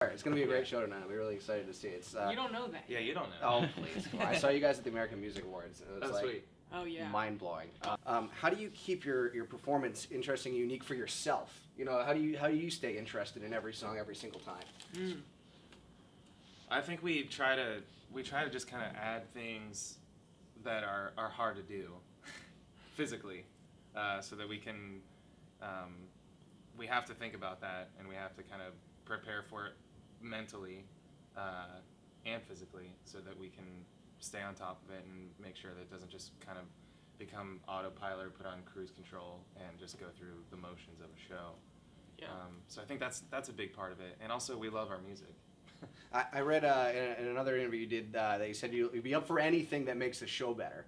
It's going to be a great show tonight. We're really excited to see it. It's, you don't know that. Yeah, you don't know. Oh, please. Come on. I saw you guys at the American Music Awards. It was Sweet. Oh yeah. mind-blowing. How do you keep your performance interesting and unique for yourself? You know, how do you stay interested in every song every single time? I think we try to just kind of add things that are hard to do physically, so that we can we have to think about that, and we have to kind of prepare for it mentally and physically, so that we can stay on top of it and make sure that it doesn't just kind of become autopilot, put on cruise control, and just go through the motions of a show. Yeah. So I think that's a big part of it, and also we love our music. I read in another interview you did that you said you'd be up for anything that makes the show better.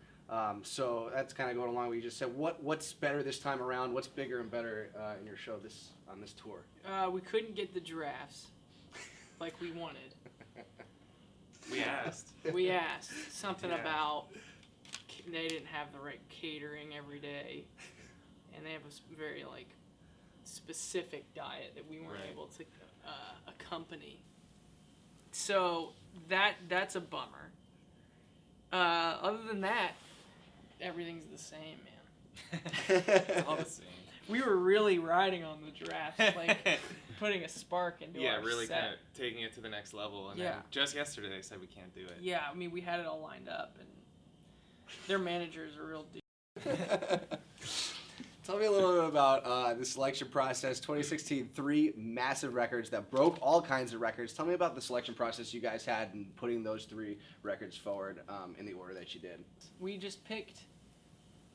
So that's kind of going along with what you just said. What's better this time around? What's bigger and better in your show on this tour? We couldn't get the giraffes like we wanted. We asked. We asked something Yeah. about they didn't have the right catering every day, and they have a very specific diet that we weren't Right. able to accompany. So that's a bummer. Other than that, everything's the same, man. It's all the same. We were really riding on the giraffes, putting a spark into Yeah, our really set. kind of taking it to the next level. And Yeah. then just yesterday they said we can't do it. Yeah, I mean, we had it all lined up, and their managers are real Tell me a little bit about the selection process. 2016, 3 massive records that broke all kinds of records. Tell me about the selection process you guys had in putting those 3 records forward in the order that you did. We just picked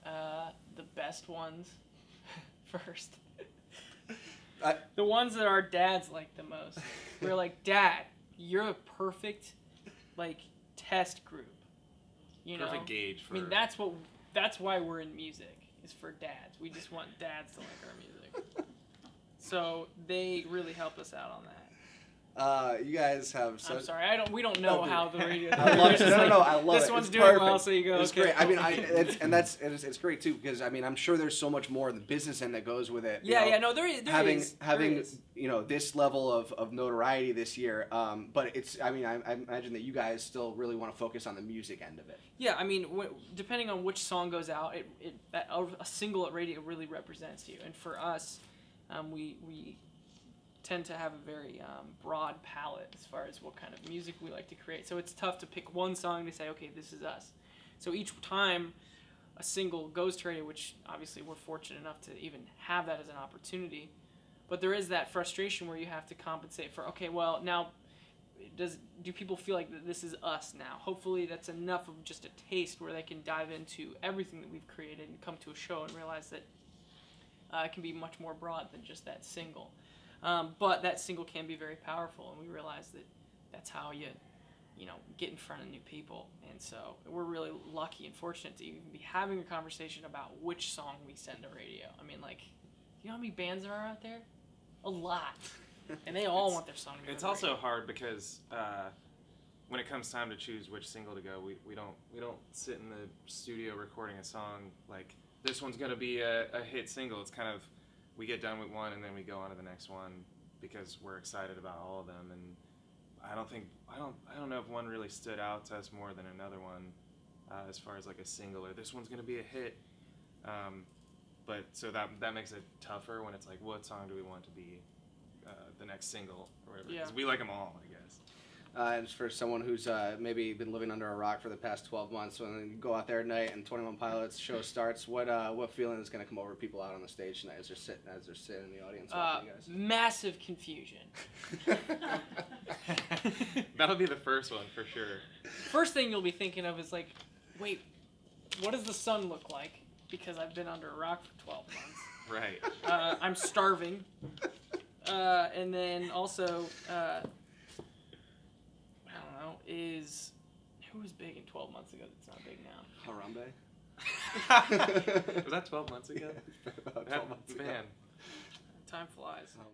the best ones first. The ones that our dads like the most. We were like, Dad, you're a perfect test group. You know? Perfect gauge for. I mean, that's why we're in music, is for dads. We just want dads to like our music. So they really helped us out on that. You guys have such... I'm sorry, we don't know how the radio. I love it. No, I love it. This one's It's doing perfect. well, so you go. It's okay. great. I mean, it's great too, because I mean, I'm sure there's so much more of the business end that goes with it. There is. Having this level of notoriety this year, but I imagine that you guys still really want to focus on the music end of it. Yeah, I mean, depending on which song goes out, a single at radio really represents you, and for us, we tend to have a very broad palette as far as what kind of music we like to create. So it's tough to pick one song to say, okay, this is us. So each time a single goes to radio, which obviously we're fortunate enough to even have that as an opportunity, but there is that frustration where you have to compensate for, okay, well, now do people feel like this is us now? Hopefully that's enough of just a taste where they can dive into everything that we've created and come to a show and realize that it can be much more broad than just that single. But that single can be very powerful, and we realize that that's how you get in front of new people. And so we're really lucky and fortunate to even be having a conversation about which song we send to radio. I mean, you know how many bands there are out there? A lot. And they all want their song to be It's on also radio. hard because when it comes time to choose which single to go, we don't sit in the studio recording a song like this one's gonna be a hit single. It's kind of, we get done with one and then we go on to the next one because we're excited about all of them. And I don't know if one really stood out to us more than another one as far as like a single or this one's gonna be a hit. But so that makes it tougher when it's like, what song do we want to be the next single or whatever? Yeah. Because we like them all, I guess. And for someone who's maybe been living under a rock for the past 12 months, when you go out there at night and 21 Pilots show starts, what feeling is going to come over people out on the stage tonight as they're sitting in the audience watching you guys? Massive confusion. That'll be the first one for sure. First thing you'll be thinking of is wait, what does the sun look like? Because I've been under a rock for 12 months. Right. I'm starving. And then also, I don't know, who was big in 12 months ago that's not big now? Harambe? Was that 12 months ago? About 12 months ago. Man. Time flies. Oh, man.